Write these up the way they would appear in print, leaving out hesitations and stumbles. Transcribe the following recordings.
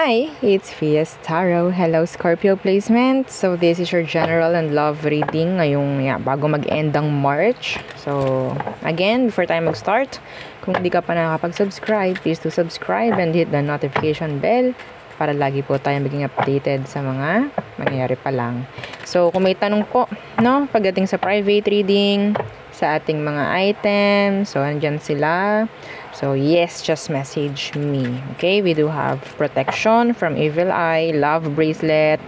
Hi, it's Fias Tarot. Hello, Scorpio placement. So, this is your general and love reading ngayong bago mag-end ang March. So, again, before tayo mag-start, kung hindi ka pa nakakapag-subscribe, please do subscribe and hit the notification bell para lagi po tayo maging updated sa mga mangyayari pa lang. So, kung may tanong po, no, pagdating sa private reading, sa ating mga items, so, andyan sila. So, yes, just message me. Okay, we do have protection from evil eye, love bracelet.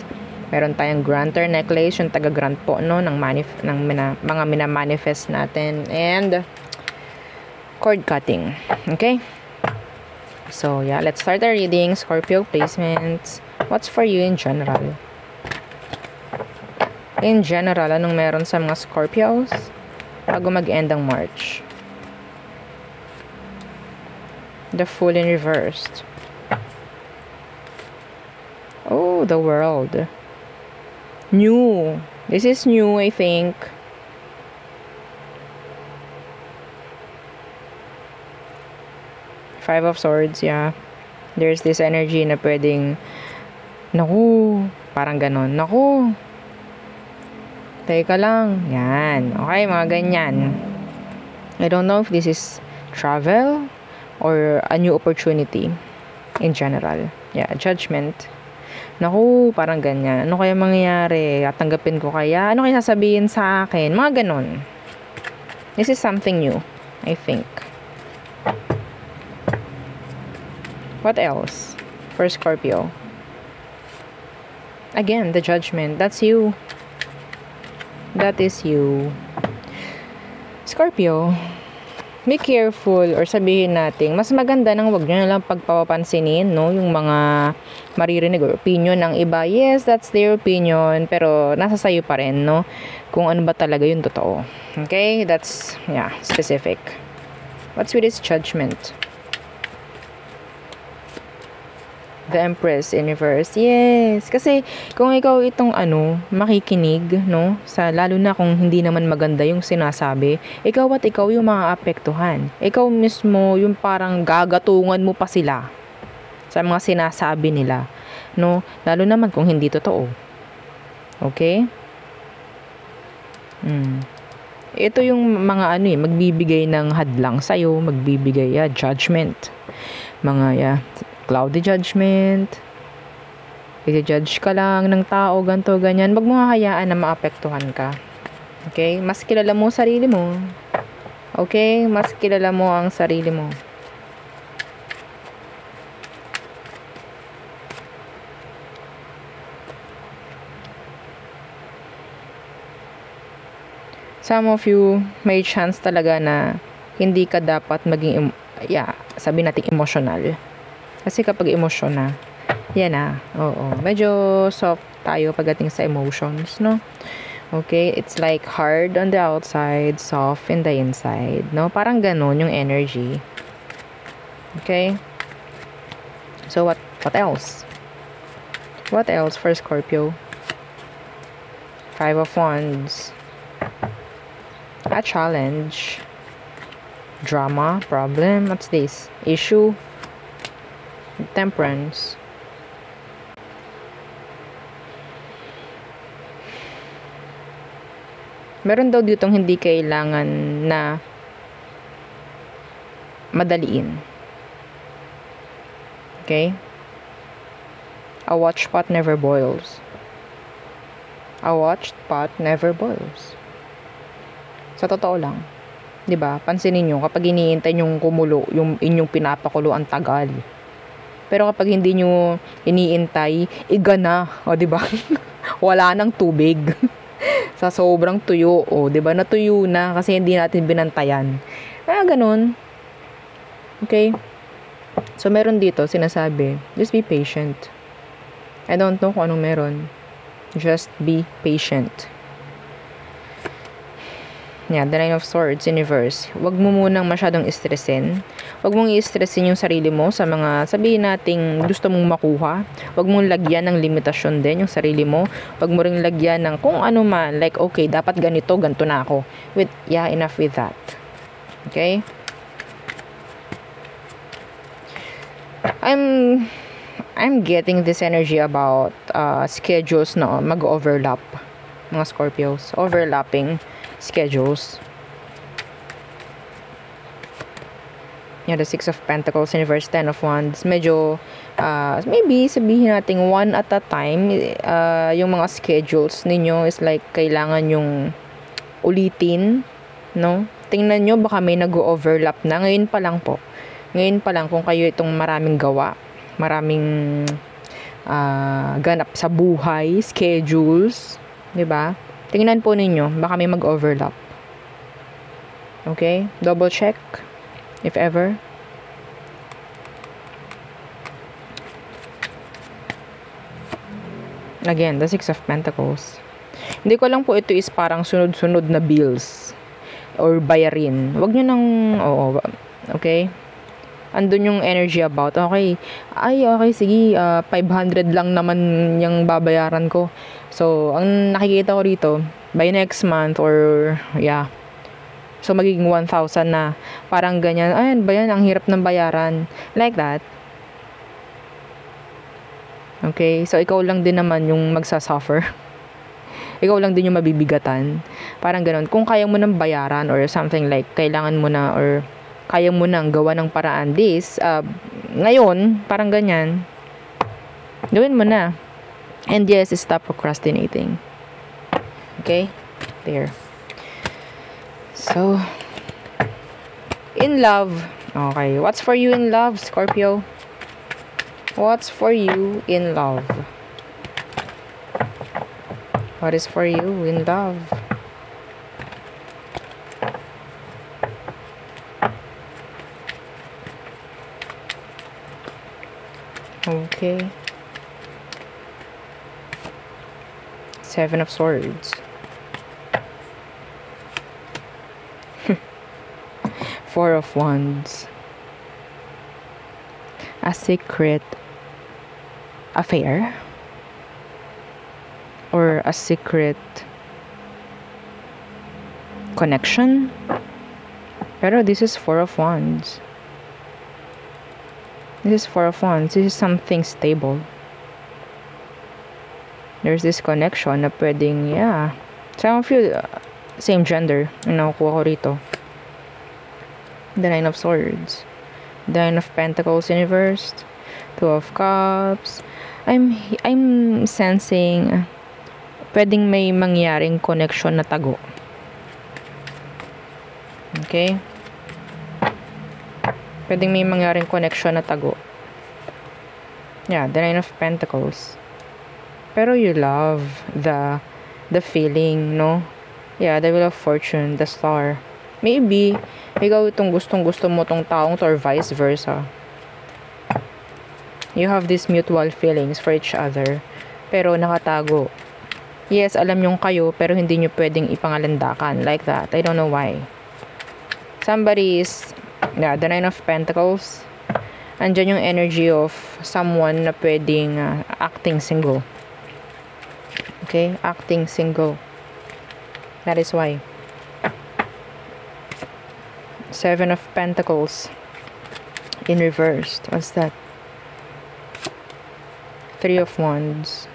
Meron tayong granter necklace, yung taga-grant po, no, ng mga minamanifest natin. And cord cutting. Okay? So, yeah, let's start our reading. Scorpio placements. What's for you in general? In general, anong meron sa mga Scorpios bago mag-end ang March? The Fool in reversed. Oh, the World. New. This is new, I think. Five of Swords, yeah. There's this energy na pwedeng, naku, parang ganon. Naku, teka lang. Yan. Okay, mga ganyan. I don't know if this is travel or a new opportunity in general. Yeah, judgment. Naku, parang ganyan. Ano kaya mangyayari? Tatanggapin ko kaya? Ano kaya sasabihin sa akin? Mga ganon. This is something new, I think. What else for Scorpio? Again, the judgment. That's you. That is you. Scorpio, be careful, or sabihin natin, mas maganda nang wag nyo nalang pagpapansinin, no? Yung mga maririnig or opinion ng iba. Yes, that's their opinion, pero nasa sayo pa rin, no? Kung ano ba talaga yung totoo. Okay? That's, yeah, specific. What's with this judgment? The Empress in reverse. Yes. Kasi, kung ikaw itong makikinig, no? Lalo na kung hindi naman maganda yung sinasabi, ikaw yung maaapektuhan. Ikaw mismo, yung parang gagatungan mo pa sila sa mga sinasabi nila. No? Lalo naman kung hindi totoo. Okay? Ito yung mga magbibigay ng hadlang sa'yo, magbibigay, judgment. Mga, cloudy judgment, i-judge ka lang ng tao, ganto, ganyan. Wag mo hahayaan na maapektuhan ka. Okay? Mas kilala mo sarili mo. Okay? Mas kilala mo ang sarili mo. Some of you, may chance talaga na hindi ka dapat maging, sabi natin emotional. Kasi kapag emosyon na, yan na. Oo. Medyo soft tayo pagdating sa emotions, no? Okay? It's like hard on the outside, soft in the inside, no? Parang ganon yung energy. Okay? So, what else? What else for Scorpio? Five of Wands. A challenge. Drama, problem. What's this? Issue. Temperance. Meron daw ditong hindi kailangan na madaliin. Okay? A watched pot never boils. A watched pot never boils. Sa totoo lang. 'Di ba? Pansinin niyo kapag iniintay yung kumulo, yung inyong pinapakulo ang tagal. Pero kapag hindi nyo iniintay, iga na. O, diba? Wala nang tubig. Sa sobrang tuyo. O, diba? Natuyo na kasi hindi natin binantayan. Ganun. Okay? So, meron dito, sinasabi, just be patient. I don't know kung anong meron. Just be patient. Yeah, the Nine of Swords in reverse. Huwag mo munang masyadong stressin. Huwag mong i-stressin yung sarili mo sa mga sabihin nating gusto mong makuha. Huwag mong lagyan ng limitasyon din yung sarili mo. Huwag mo ring lagyan ng kung ano man. Like, okay, dapat ganito na ako. Enough with that. Okay? I'm getting this energy about schedules na mag-overlap. Mga Scorpios. Overlapping schedules. Yeah, the Six of Pentacles, Universe, Ten of Wands. Medyo, maybe sabihin natin one at a time. Yung mga schedules ninyo is like kailangan yung ulitin, no? Tingnan nyo, baka may nag-overlap na. Ngayon pa lang po. Ngayon pa lang kung kayo itong maraming gawa, maraming ganap sa buhay, schedules, 'di ba? Tingnan po ninyo, baka may mag-overlap. Okay? Double check if ever. Again, the Six of Pentacles. Hindi ko lang po ito is parang sunod-sunod na bills or bayarin. Wag nyo nang, okay? Andun yung energy about, okay, sige, 500 lang naman yung babayaran ko. So, ang nakikita ko rito, by next month or, yeah, so magiging 1,000 na. Parang ganyan, ayun ba yan, ang hirap ng bayaran. Like that. Okay, so ikaw lang din naman yung magsasuffer. Ikaw lang din yung mabibigatan. Parang ganun. Kung kaya mo nang bayaran or something like, kailangan mo na or kaya mo nang gawa ng paraan this, ngayon, parang ganyan, gawin mo na. And yes, stop procrastinating. Okay? There. So, in love. Okay. What's for you in love, Scorpio? What's for you in love? What is for you in love? Okay. Seven of Swords. Four of Wands. A secret affair or a secret connection, pero this is Four of Wands. This is Four of Wands. This is something stable. There's this connection na pwedeng, yeah, some of you same gender yung nakukuha ko rito. The Nine of Swords, the Nine of Pentacles in reverse, Two of Cups. I'm sensing pwedeng may mangyaring connection na tago. Okay? Pwedeng may mangyaring connection na tago. Yeah, the Nine of Pentacles. Pero you love the feeling, no? Yeah, the Wheel of Fortune, the Star. Maybe ikaw itong gustong-gusto mo tong taong to or vice versa. You have these mutual feelings for each other, pero nakatago. Yes, alam yung kayo, pero hindi nyo pwedeng ipangalandakan. Like that. I don't know why. Somebody is, yeah, the Nine of Pentacles. Andyan yung energy of someone na pwedeng acting single. Okay? Acting single. That is why. Seven of Pentacles. In reversed. What's that? Three of Wands.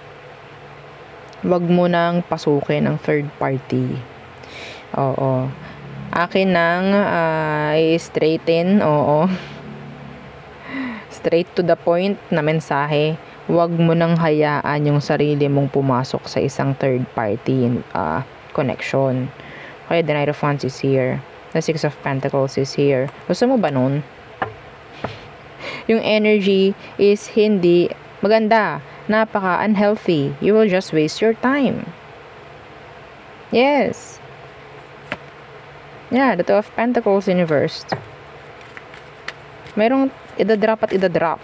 Wag mo nang pasukin ang third party. Oo. Akin nang i-straighten. Oo. Straight to the point na mensahe. Wag mo nang hayaan yung sarili mong pumasok sa isang third party connection. Okay, the Knight of Wands is here. The Six of Pentacles is here. Gusto mo ba nun? Yung energy is hindi maganda, napaka-unhealthy. You will just waste your time. Yes. Yeah, the Two of Pentacles in reverse. Merong idadrop at idadrop.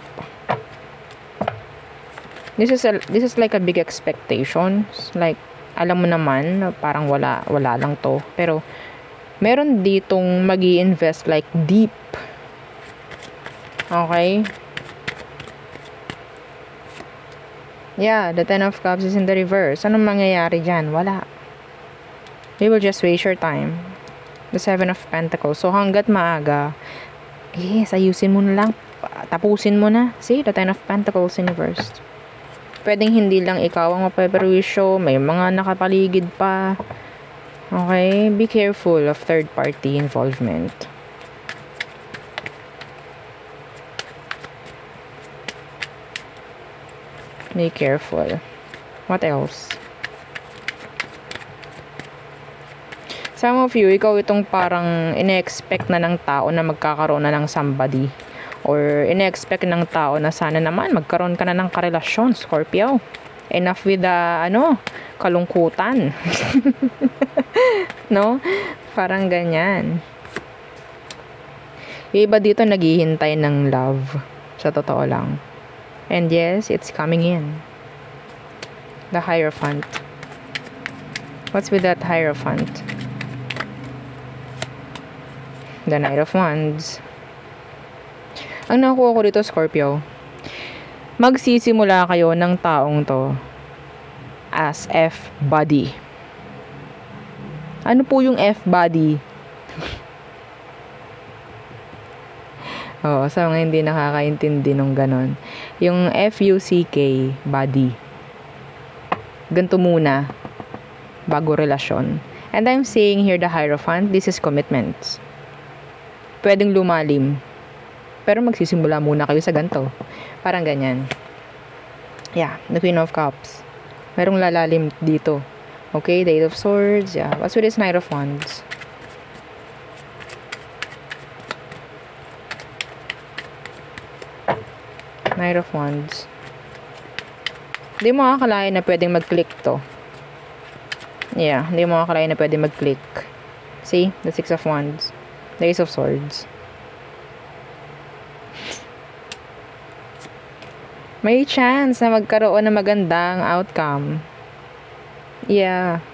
This is like a big expectations. Like, alam mo naman, parang wala lang to. Pero, meron ditong magi-invest like deep. Okay? Yeah, the Ten of Cups is in the reverse. Anong mangyayari dyan? Wala. You will just waste your time. The Seven of Pentacles. So, hanggat maaga, yes, ayusin mo na lang. tapusin mo na. See, the Ten of Pentacles in reverse. Pwedeng hindi lang ikaw ang mapaperwisyo, may mga nakapaligid pa. Okay, be careful of third party involvement. Be careful. What else? Some of you, ikaw itong parang ine-expect na ng tao na magkakaroon na ng somebody. Or ine-expect ng tao na sana naman magkaroon ka na ng karelasyon, Scorpio. Enough with the, kalungkutan. No? Parang ganyan. Yung iba dito naghihintay ng love. Sa totoo lang. And yes, it's coming in. The Hierophant. What's with that Hierophant? The Knight of Wands. Ang nakuha ko dito, Scorpio, magsisimula kayo ng taong to as F-body. Ano po yung F-body? Oo, sa mga hindi nakakaintindi nung ganon. Yung F-U-C-K, body. Ganito muna, bago relasyon. And I'm saying here the Hierophant, this is commitments. Pwedeng lumalim. Pero magsisimula muna kayo sa ganito. Parang ganyan. Yeah, the Queen of Cups. Merong lalalim dito. Okay, the Eight of Swords. Yeah, what's with this Knight of Wands? Knight of Wands. Hindi mo akalain na pwedeng mag-click to. Yeah, hindi mo akalain na pwedeng mag-click. See, the Six of Wands. The Ace of Swords. May chance na magkaroon ng magandang outcome. Yeah.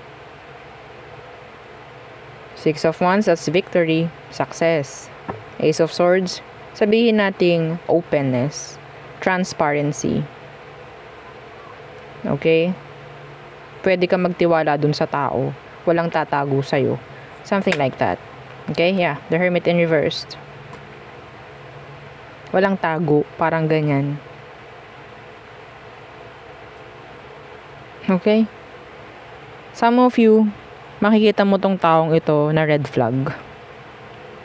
Six of Wands, that's victory. Success. Ace of Swords, sabihin nating openness. Transparency. Okay? Pwede ka magtiwala dun sa tao. Walang tatago sa'yo. Something like that. Okay? Yeah. The Hermit in reversed. Walang tago. Parang ganyan. Okay? Some of you, makikita mo tong taong ito na red flag.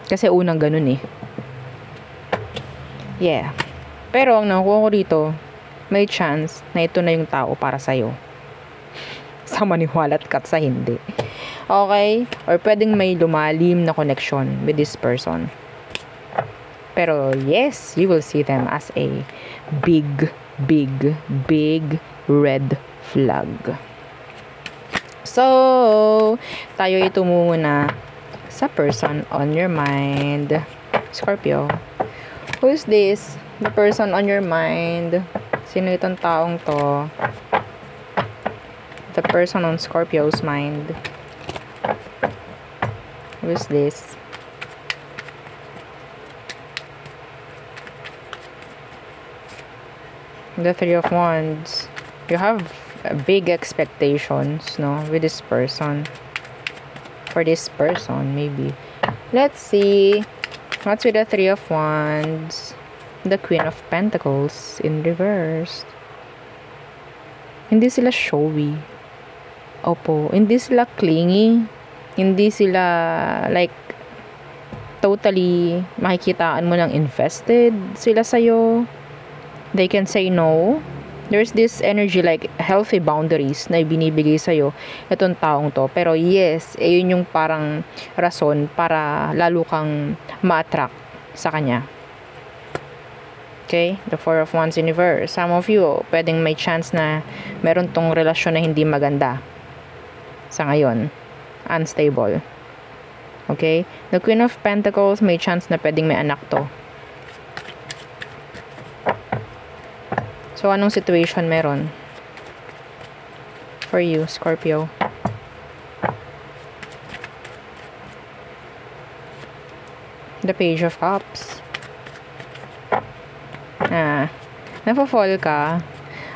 Kasi unang ganun eh. Yeah. Pero ang nakuha ko dito, may chance na ito na yung tao para sa'yo. Sa maniwala at sa hindi. Okay? Or pwedeng may lumalim na connection with this person. Pero yes, you will see them as a big, big, big red flag. So, tayo ito muna sa person on your mind. Scorpio. Who's this? The person on your mind. Sino itong taong to? The person on Scorpio's mind. Who's this? The Three of Wands. You have big expectations, no, with this person. For this person, maybe. Let's see. What's with the Three of Wands? The Queen of Pentacles in reverse. Hindi sila showy. Opo. Hindi sila clingy. Hindi sila like totally makikitaan mo ng invested sila sa'yo. They can say no. There's this energy like healthy boundaries na ibinibigay sa'yo itong taong to. Pero yes, yun yung parang rason para lalo kang ma-attract sa kanya. Okay? The Four of Wands in reverse. Some of you, pwedeng may chance na meron tong relasyon na hindi maganda sa ngayon. Unstable. Okay? The Queen of Pentacles, may chance na pwedeng may anak to. So, anong situation meron for you, Scorpio? The Page of Cups. Nafo-fall ka.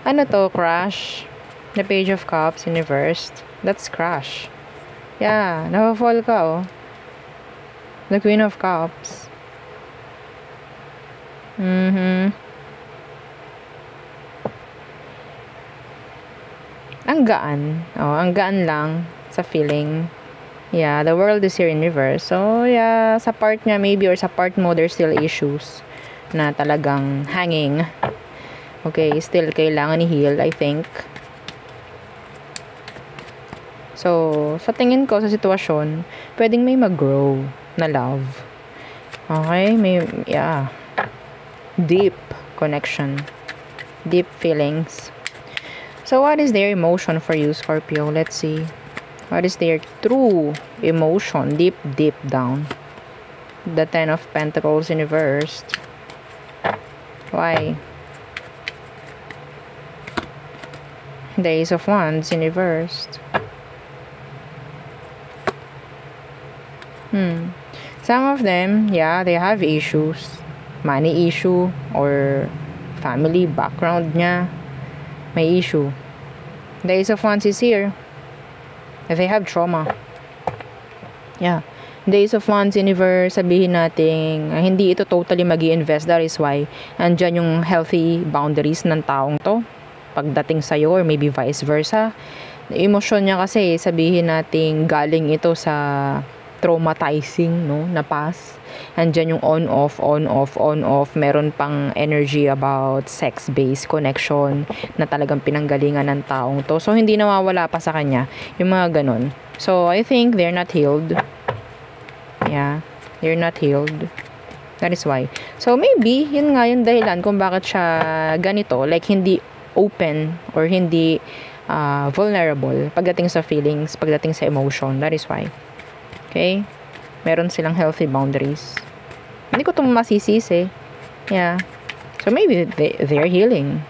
Ano to, crush? The Page of Cups in reversed. That's crush. Yeah, nafo-fall ka, oh. The Queen of Cups. Ang gaan. Oh, ang gaan lang sa feeling. Yeah, the world is here in reverse. So, yeah, sa part niya maybe or sa part mo, there's still issues na talagang hanging. Okay, still kailangan i-heal, I think. So, sa tingin ko, sa sitwasyon, pwedeng may mag-grow na love. Okay, may, yeah, deep connection. Deep feelings. So, what is their emotion for you, Scorpio? Let's see. What is their true emotion deep down? The Ten of Pentacles in reverse. Why? The Ace of Wands in reverse. Some of them, yeah, they have issues. Money issue or family background niya. May issue. The Ace of Wands is here. They have trauma. Yeah. The Ace of Wands universe, sabihin natin, hindi ito totally magi-invest. That is why, andyan yung healthy boundaries ng taong to. Pagdating sa'yo, or maybe vice versa. Emosyon niya kasi, sabihin natin, galing ito sa traumatizing, no, na past. Andyan yung on-off. Meron pang energy about sex-based connection na talagang pinanggalingan ng taong to. So, hindi nawawala pa sa kanya yung mga ganun. So, I think they're not healed. Yeah, they're not healed. That is why. So, maybe, yun nga yung dahilan kung bakit siya ganito. Like, hindi open or hindi vulnerable pagdating sa feelings, pagdating sa emotion. That is why. Okay? Meron silang healthy boundaries. Hindi ko ito masisisi. Yeah. So, maybe they're healing.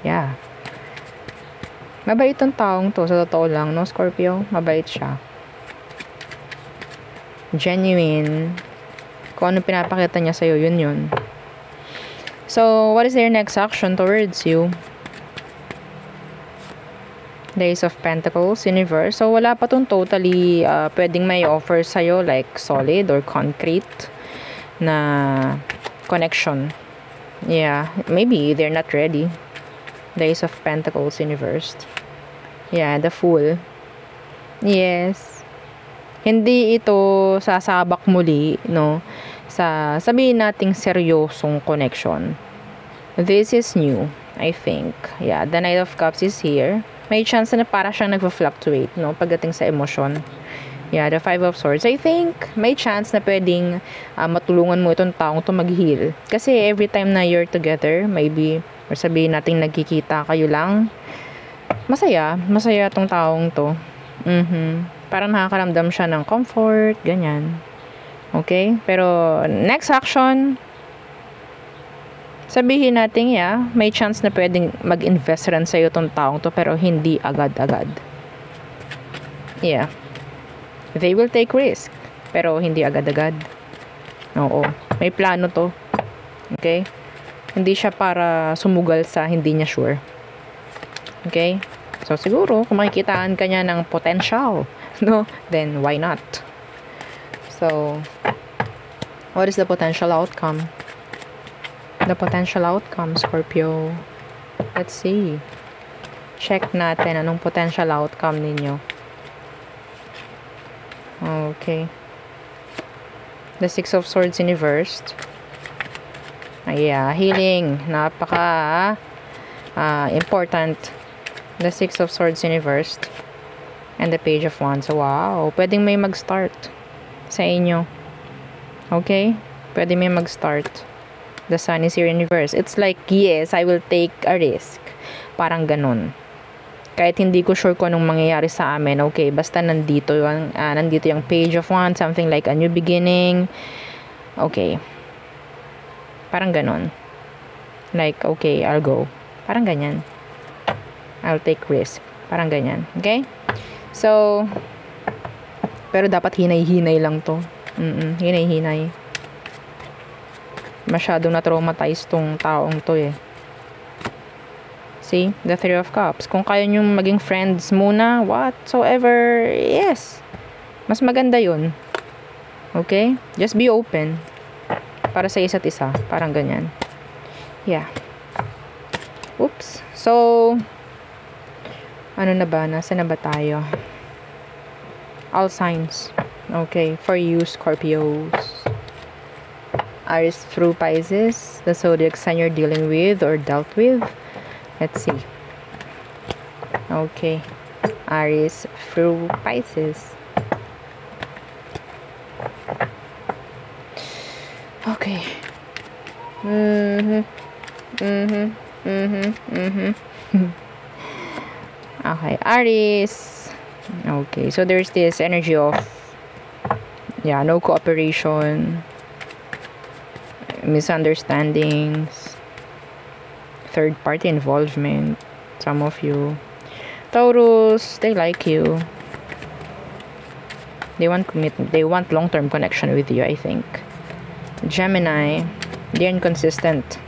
Yeah. Mabait tong taong to. Sa totoo lang, no, Scorpio? Mabait siya. Genuine. Kung ano pinapakita niya sa'yo, yun. So, what is their next action towards you? The Ace of Pentacles in reverse. So, wala pa tong totally pwedeng may offer sa'yo like solid or concrete na connection. Yeah. Maybe they're not ready. The Ace of Pentacles in reverse. Yeah, the Fool. Yes. Hindi ito sasabak muli, no? Sa sabihin nating seryosong connection. This is new, I think. Yeah, the Knight of Cups is here. May chance na para siyang nagfa-fluctuate, no? Pagdating sa emosyon. Yeah, the Five of Swords. I think may chance na pwedeng matulungan mo itong taong to mag-heal. Kasi every time na you're together, maybe, or sabihin natin nagkikita kayo lang, masaya itong taong to. Parang nakakaramdam siya ng comfort, ganyan. Okay? Pero, next action, sabihin natin, yeah, may chance na pwedeng mag-invest rin sa'yo itong taong to, pero hindi agad-agad. Yeah. They will take risk, pero hindi agad-agad. Oo. May plano to. Okay? Hindi siya para sumugal sa hindi niya sure. Okay? So, siguro, kung makikitaan ka niya ng potential, no? Then, why not? So, what is the potential outcome? The potential outcome, Scorpio. Let's see. Check natin anong potential outcome ninyo. Okay. The Six of Swords in reverse. Yeah, healing. Napaka important. The Six of Swords in reverse. And the Page of Wands. So, wow. Pwedeng may mag-start sa inyo. Okay? Pwede may mag-start. The Sun is here in reverse. It's like, yes, I will take a risk. Parang ganun. Kahit hindi ko sure kung anong mangyayari sa amin. Okay, basta nandito yung Page of Wands. Something like a new beginning. Okay. Parang ganun. Like, okay, I'll go. Parang ganyan. I'll take risk. Parang ganyan. Okay? So, pero dapat hinay-hinay lang to. Hinay-hinay. Masyadong na-traumatize tong taong to eh. See? The Three of Cups. Kung kaya nyo maging friends muna, whatsoever, yes. Mas maganda yun. Okay? Just be open. Para sa isa't isa. Parang ganyan. Yeah. Oops. So, ano na ba? Nasa na ba tayo? All signs. Okay. For you, Scorpios. Aries through Pisces. The zodiac sign you're dealing with or dealt with. Let's see. Okay. Aries through Pisces. Okay. Okay, Aries. Okay, so there's this energy of no cooperation, misunderstandings, third party involvement. Some of you Taurus, they like you, they want commitment, they want long-term connection with you. I think Gemini, they're inconsistent,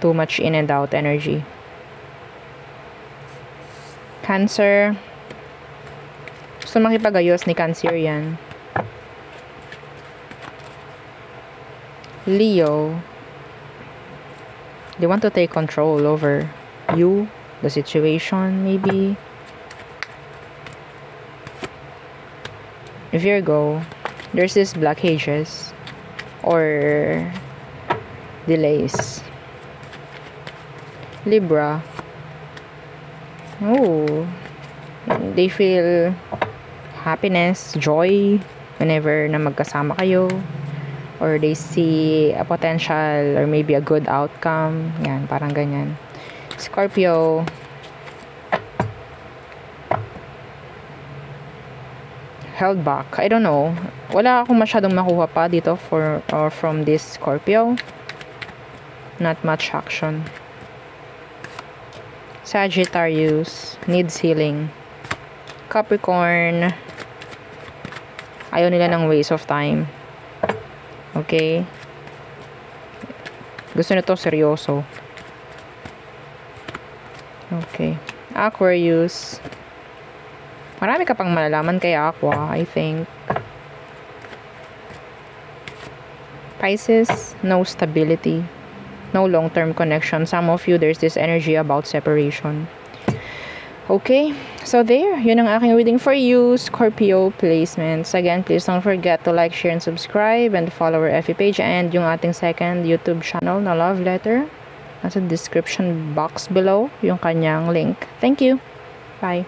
too much in and out energy. Cancer, gusto makipag-ayos ni Cancer yan. Leo, they want to take control over you, the situation, maybe. Virgo, there's this blockages or delays. Libra, oh, they feel happiness, joy whenever na magkasama kayo, or they see a potential or maybe a good outcome. Yan, parang ganyan. Scorpio, held back. I don't know. Wala akong masyadong makuha pa dito from this Scorpio. Not much action. Sagittarius, needs healing. Capricorn, ayaw nila ng waste of time. Okay? Gusto nito seryoso. Okay. Aquarius, marami ka pang malalaman kay Aqua, I think. Pisces, no stability, no long-term connection. Some of you, there's this energy about separation. Okay, so there, yun ang aking reading for you, Scorpio placements. Again, please don't forget to like, share, and subscribe, and follow our FB page and yung ating second YouTube channel na Love Letter. Nasa description box below yung kanyang link. Thank you. Bye.